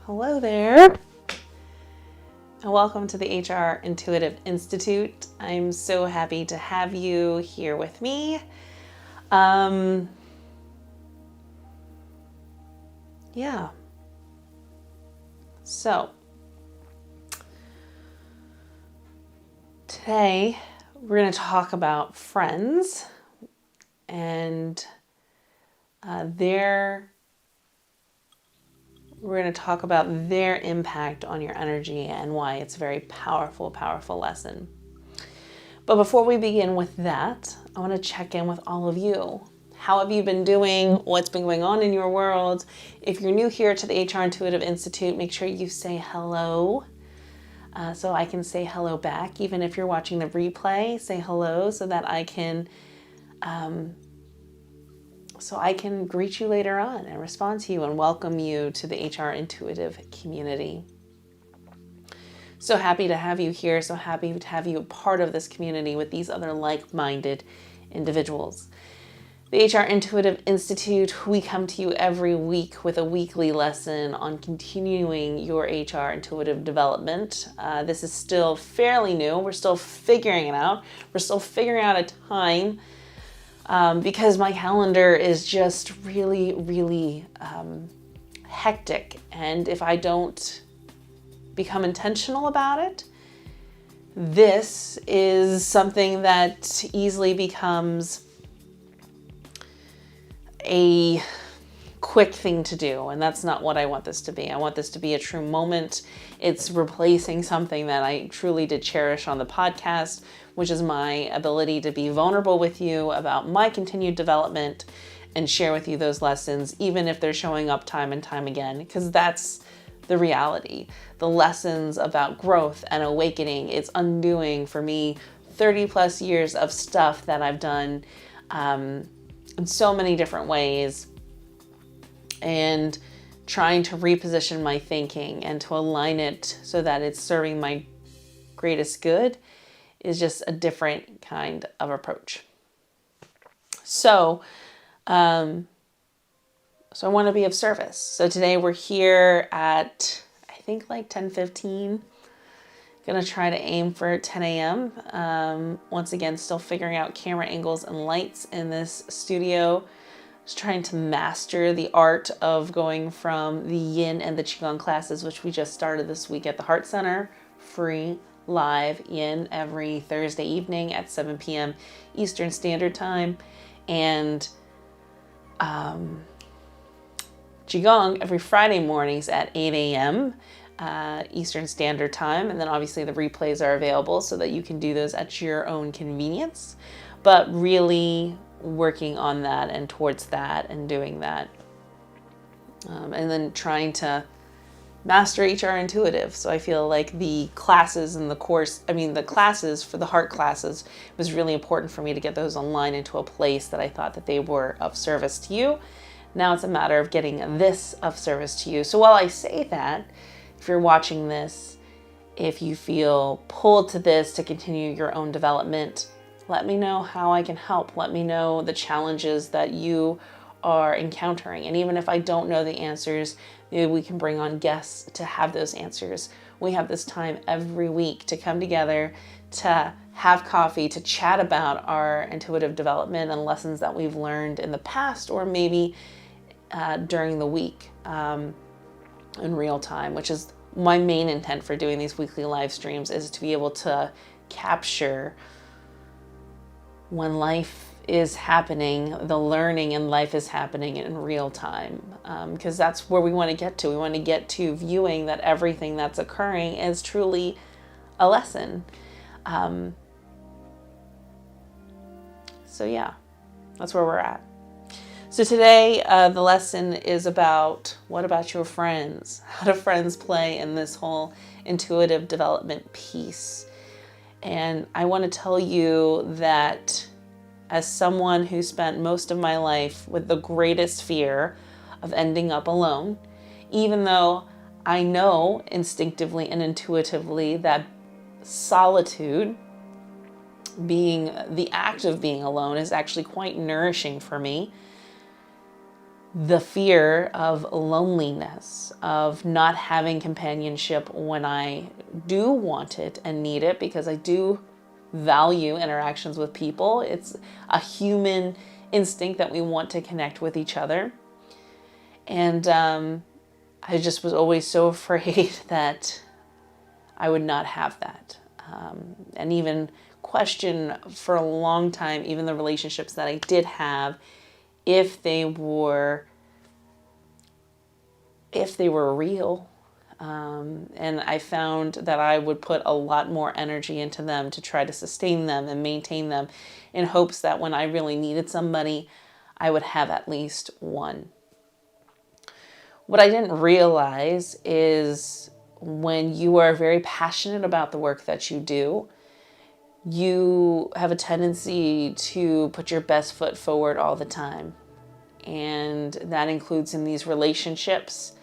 Hello there, and welcome to the HR Intuitive Institute. I'm so happy to have you here with me. So today we're going to talk about friends and we're going to talk about their impact on your energy and why it's a very powerful, powerful lesson. But before we begin with that, I want to check in with all of you. How have you been doing? What's been going on in your world? If you're new here to the HR Intuitive Institute, make sure you say hello so I can say hello back. Even if you're watching the replay, say hello so that I can greet you later on and respond to you and welcome you to the HR Intuitive community. So happy to have you here. So happy to have you a part of this community with these other like-minded individuals. The HR Intuitive Institute, we come to you every week with a weekly lesson on continuing your HR intuitive development. This is still fairly new. We're still figuring it out. We're still figuring out a time because my calendar is just really, really hectic. And if I don't become intentional about it, this is something that easily becomes a quick thing to do, and that's not what I want this to be. I want this to be a true moment. It's replacing something that I truly did cherish on the podcast, which is my ability to be vulnerable with you about my continued development and share with you those lessons, even if they're showing up time and time again, because that's the reality. The lessons about growth and awakening, it's undoing for me 30 plus years of stuff that I've done in so many different ways, and trying to reposition my thinking and to align it so that it's serving my greatest good is just a different kind of approach. So I want to be of service. So today we're here at, I think like 10:15. Gonna try to aim for 10 a.m. Once again, still figuring out camera angles and lights in this studio. Just trying to master the art of going from the yin and the qigong classes, which we just started this week at the HRart Center, free live yin every Thursday evening at 7 p.m. Eastern Standard Time, and qigong every Friday mornings at 8 a.m. Eastern Standard Time. And then obviously the replays are available so that you can do those at your own convenience, but really working on that and towards that and doing that. And then trying to master HR intuitive. So I feel like the classes and the classes for the HRart classes, it was really important for me to get those online into a place that I thought that they were of service to you. Now it's a matter of getting this of service to you. So while I say that, if you're watching this, if you feel pulled to this to continue your own development, let me know how I can help. Let me know the challenges that you are encountering. And even if I don't know the answers, maybe we can bring on guests to have those answers. We have this time every week to come together, to have coffee, to chat about our intuitive development and lessons that we've learned in the past, or maybe during the week in real time, which is my main intent for doing these weekly live streams, is to be able to capture when life is happening, the learning in life is happening in real time, because that's where we want to get to. We want to get to viewing that everything that's occurring is truly a lesson. So yeah, that's where we're at. So today, the lesson is about, what about your friends? How do friends play in this whole intuitive development piece? And I want to tell you that as someone who spent most of my life with the greatest fear of ending up alone, even though I know instinctively and intuitively that solitude, being the act of being alone, is actually quite nourishing for me, the fear of loneliness, of not having companionship when I do want it and need it, because I do value interactions with people. It's a human instinct that we want to connect with each other. And I just was always so afraid that I would not have that. And even question for a long time, even the relationships that I did have, if they were real. And I found that I would put a lot more energy into them to try to sustain them and maintain them, in hopes that when I really needed somebody, I would have at least one. What I didn't realize is, when you are very passionate about the work that you do, you have a tendency to put your best foot forward all the time. And that includes in these relationships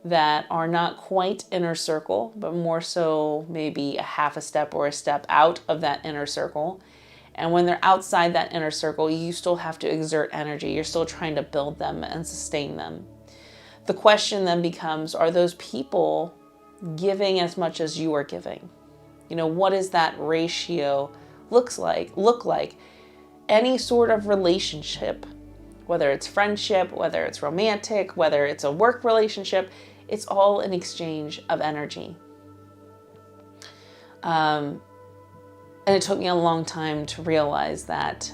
that are not quite inner circle, but more so maybe a half a step or a step out of that inner circle. And when they're outside that inner circle, you still have to exert energy. You're still trying to build them and sustain them. The question then becomes, are those people giving as much as you are giving? What does that ratio look like? Any sort of relationship, whether it's friendship, whether it's romantic, whether it's a work relationship, it's all an exchange of energy. And it took me a long time to realize that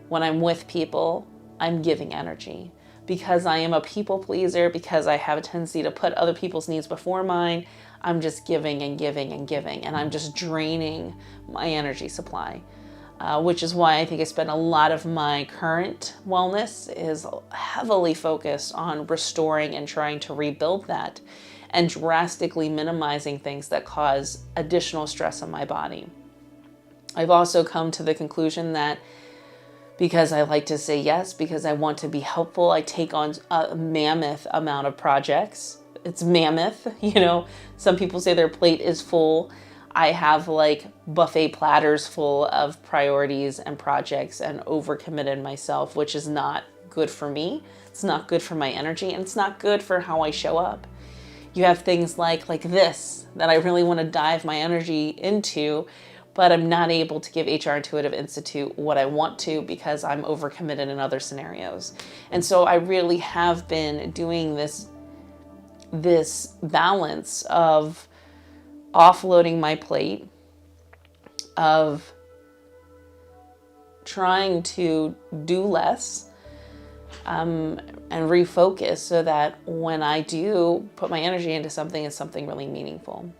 when I'm with people, I'm giving energy. Because I am a people pleaser, because I have a tendency to put other people's needs before mine, I'm just giving and giving and giving, and I'm just draining my energy supply. Which is why I think I spend a lot of my current wellness is heavily focused on restoring and trying to rebuild that, and drastically minimizing things that cause additional stress on my body. I've also come to the conclusion that, because I like to say yes, because I want to be helpful, I take on a mammoth amount of projects. It's mammoth, Some people say their plate is full. I have like buffet platters full of priorities and projects, and overcommitted myself, which is not good for me. It's not good for my energy, and it's not good for how I show up. You have things like this that I really want to dive my energy into, but I'm not able to give HR Intuitive Institute what I want to, because I'm overcommitted in other scenarios. And so I really have been doing this balance of offloading my plate, of trying to do less, and refocus, so that when I do put my energy into something, it's something really meaningful.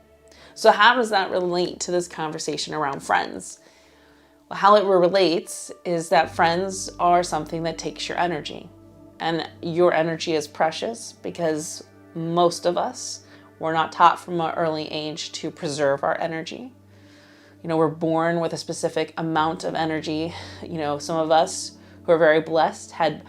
So how does that relate to this conversation around friends? Well, how it relates is that friends are something that takes your energy. And your energy is precious, because most of us were not taught from an early age to preserve our energy. We're born with a specific amount of energy. Some of us who are very blessed had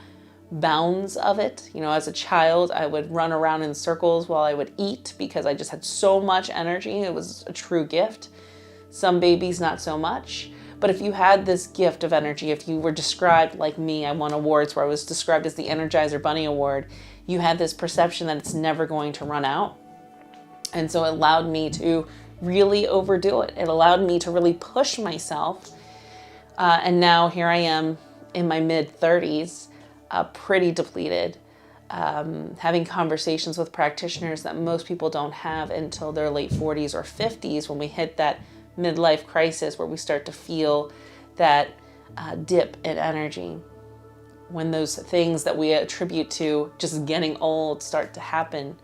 bounds of it. As a child, I would run around in circles while I would eat, because I just had so much energy. It was a true gift. Some babies, not so much. But if you had this gift of energy, if you were described like me, I won awards where I was described as the Energizer Bunny Award, you had this perception that it's never going to run out. And so it allowed me to really overdo it. It allowed me to really push myself. And now here I am in my mid-30s, pretty depleted, having conversations with practitioners that most people don't have until their late 40s or 50s, when we hit that midlife crisis where we start to feel that dip in energy. When those things that we attribute to just getting old start to happen,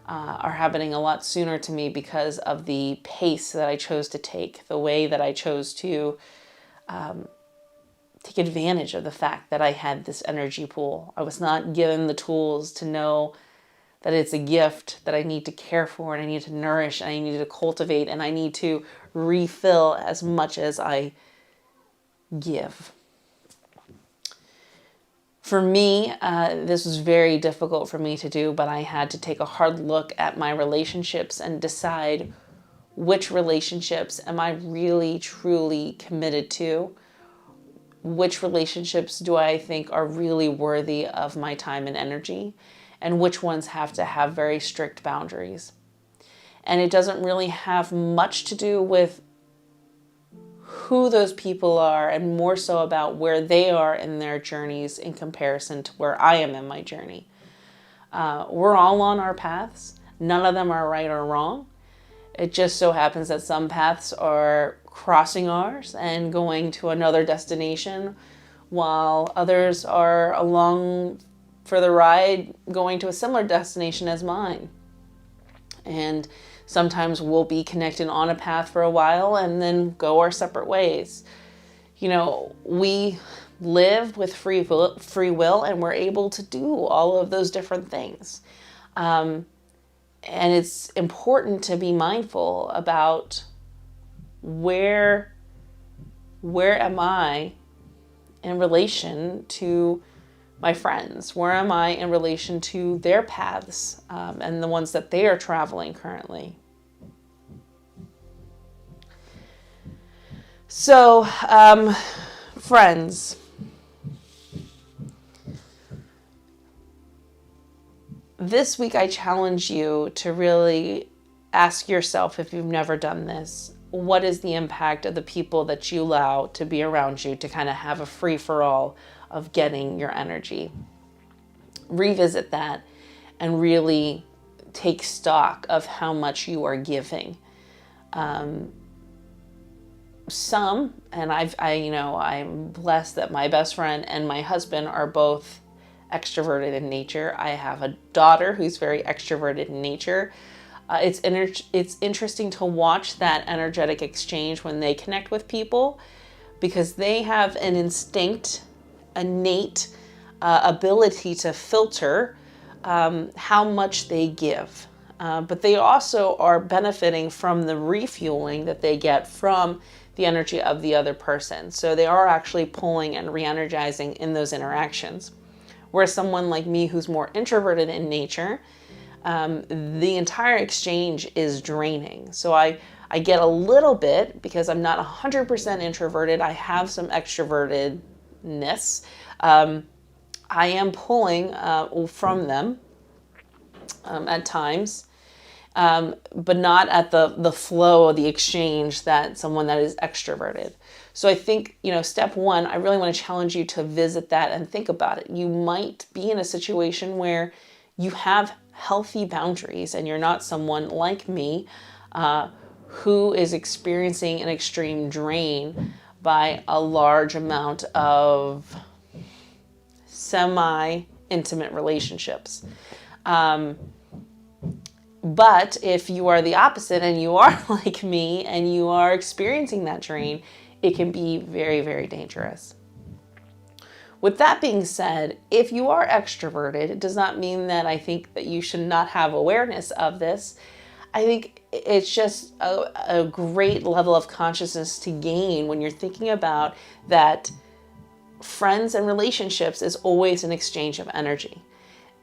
are happening a lot sooner to me, because of the pace that I chose to take, the way that I chose to take advantage of the fact that I had this energy pool. I was not given the tools to know that it's a gift that I need to care for, and I need to nourish, and I need to cultivate, and I need to refill as much as I give. For me, this was very difficult for me to do, but I had to take a hard look at my relationships and decide which relationships am I really, truly committed to, which relationships do I think are really worthy of my time and energy, and which ones have to have very strict boundaries. And it doesn't really have much to do with who those people are, and more so about where they are in their journeys in comparison to where I am in my journey. We're all on our paths. None of them are right or wrong. It just so happens that some paths are crossing ours and going to another destination, while others are along for the ride going to a similar destination as mine. And sometimes we'll be connected on a path for a while and then go our separate ways. You know, we live with free will, and we're able to do all of those different things. And it's important to be mindful about where am I in relation to my friends? Where am I in relation to their paths and the ones that they are traveling currently? So, friends, this week I challenge you to really ask yourself, if you've never done this, what is the impact of the people that you allow to be around you to kind of have a free-for-all of getting your energy? Revisit that and really take stock of how much you are giving. Some, and I'm blessed that my best friend and my husband are both extroverted in nature. I have a daughter who's very extroverted in nature. It's interesting to watch that energetic exchange when they connect with people, because they have an innate ability to filter how much they give. But they also are benefiting from the refueling that they get from the energy of the other person. So they are actually pulling and re-energizing in those interactions. Whereas someone like me who's more introverted in nature, the entire exchange is draining. So I get a little bit, because I'm not 100% introverted. I have some extrovertedness. I am pulling from them at times, but not at the flow of the exchange that someone that is extroverted. So I think, step one, I really want to challenge you to visit that and think about it. You might be in a situation where you have healthy boundaries, and you're not someone like me who is experiencing an extreme drain by a large amount of semi-intimate relationships. But if you are the opposite and you are like me and you are experiencing that drain, it can be very, very dangerous. With that being said, if you are extroverted, it does not mean that I think that you should not have awareness of this. I think it's just a great level of consciousness to gain when you're thinking about that friends and relationships is always an exchange of energy.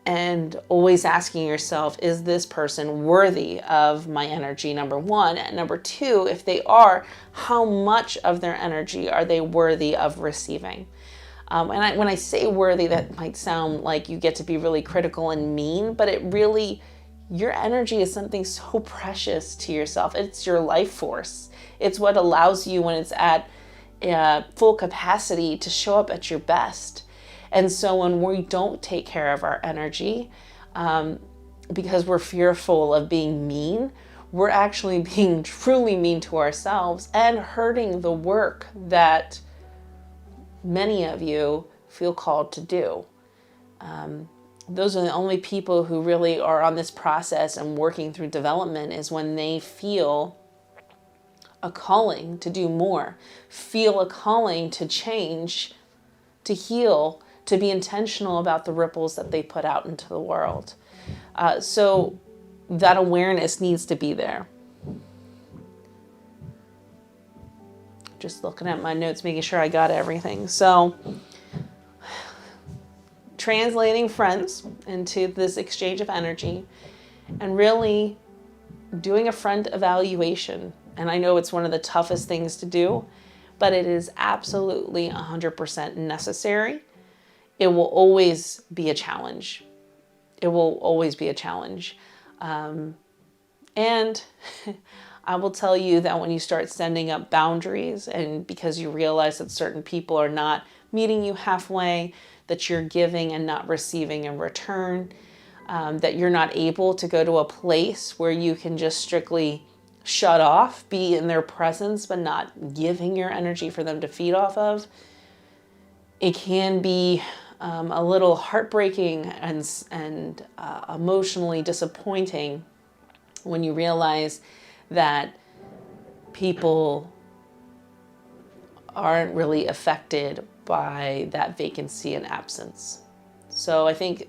And always asking yourself, is this person worthy of my energy, number one? And number two, if they are, how much of their energy are they worthy of receiving? When I say worthy, that might sound like you get to be really critical and mean, but it really, your energy is something so precious to yourself. It's your life force. It's what allows you, when it's at full capacity, to show up at your best. And so when we don't take care of our energy, because we're fearful of being mean, we're actually being truly mean to ourselves and hurting the work that many of you feel called to do. Those are the only people who really are on this process and working through development, is when they feel a calling to do more, feel a calling to change, to heal, to be intentional about the ripples that they put out into the world. So that awareness needs to be there. Just looking at my notes, making sure I got everything. So translating friends into this exchange of energy, and really doing a friend evaluation. And I know it's one of the toughest things to do, but it is absolutely 100% necessary. It will always be a challenge. It will always be a challenge. And I will tell you that when you start sending up boundaries, and because you realize that certain people are not meeting you halfway, that you're giving and not receiving in return, that you're not able to go to a place where you can just strictly shut off, be in their presence, but not giving your energy for them to feed off of, it can be a little heartbreaking and emotionally disappointing when you realize that people aren't really affected by that vacancy and absence. So I think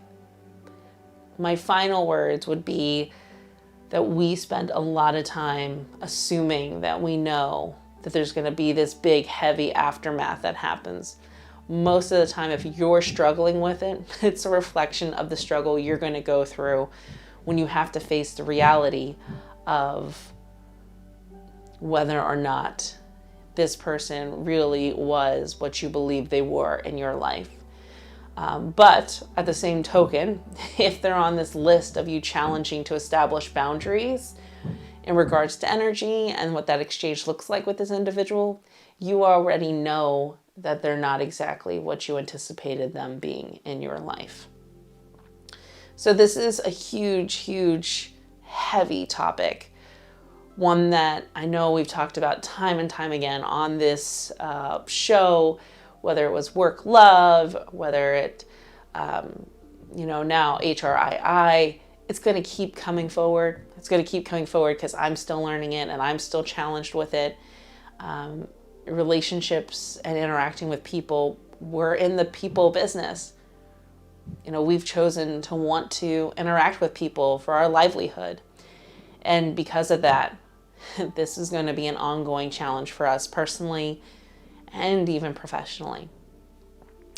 my final words would be that we spend a lot of time assuming that we know that there's going to be this big, heavy aftermath that happens. Most of the time, if you're struggling with it, it's a reflection of the struggle you're going to go through when you have to face the reality of whether or not this person really was what you believe they were in your life. But at the same token, if they're on this list of you challenging to establish boundaries in regards to energy and what that exchange looks like with this individual, you already know that they're not exactly what you anticipated them being in your life. So this is a huge, huge, heavy topic. One that I know we've talked about time and time again on this show, whether it was work love, whether it, now HRII, it's going to keep coming forward. It's going to keep coming forward because I'm still learning it and I'm still challenged with it. Relationships and interacting with people, we're in the people business. We've chosen to want to interact with people for our livelihood. And because of that, this is going to be an ongoing challenge for us personally and even professionally.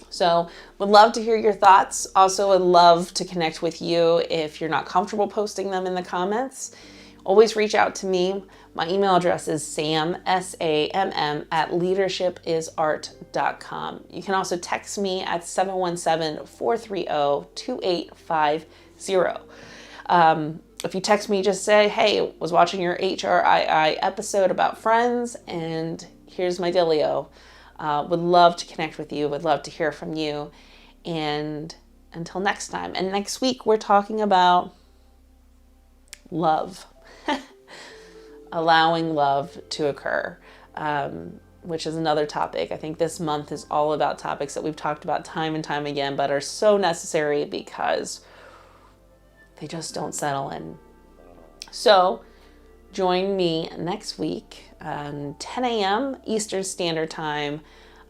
So would love to hear your thoughts. Also would love to connect with you if you're not comfortable posting them in the comments. Always reach out to me. My email address is Samm, SAMM, @leadership.isart.com. You can also text me at 717-430-2850. If you text me, just say, hey, was watching your HRII episode about friends, and here's my dealio. Would love to connect with you. Would love to hear from you. And until next time. And next week, we're talking about love. Allowing love to occur, which is another topic. I think this month is all about topics that we've talked about time and time again, but are so necessary because they just don't settle in. So join me next week, 10 a.m. Eastern Standard Time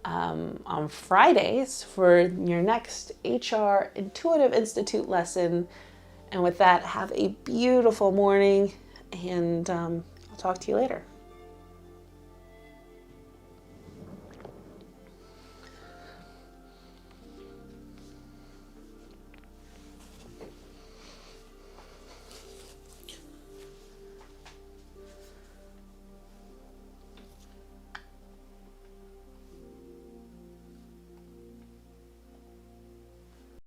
on Fridays for your next HR Intuitive Institute lesson. And with that, have a beautiful morning, and I'll talk to you later.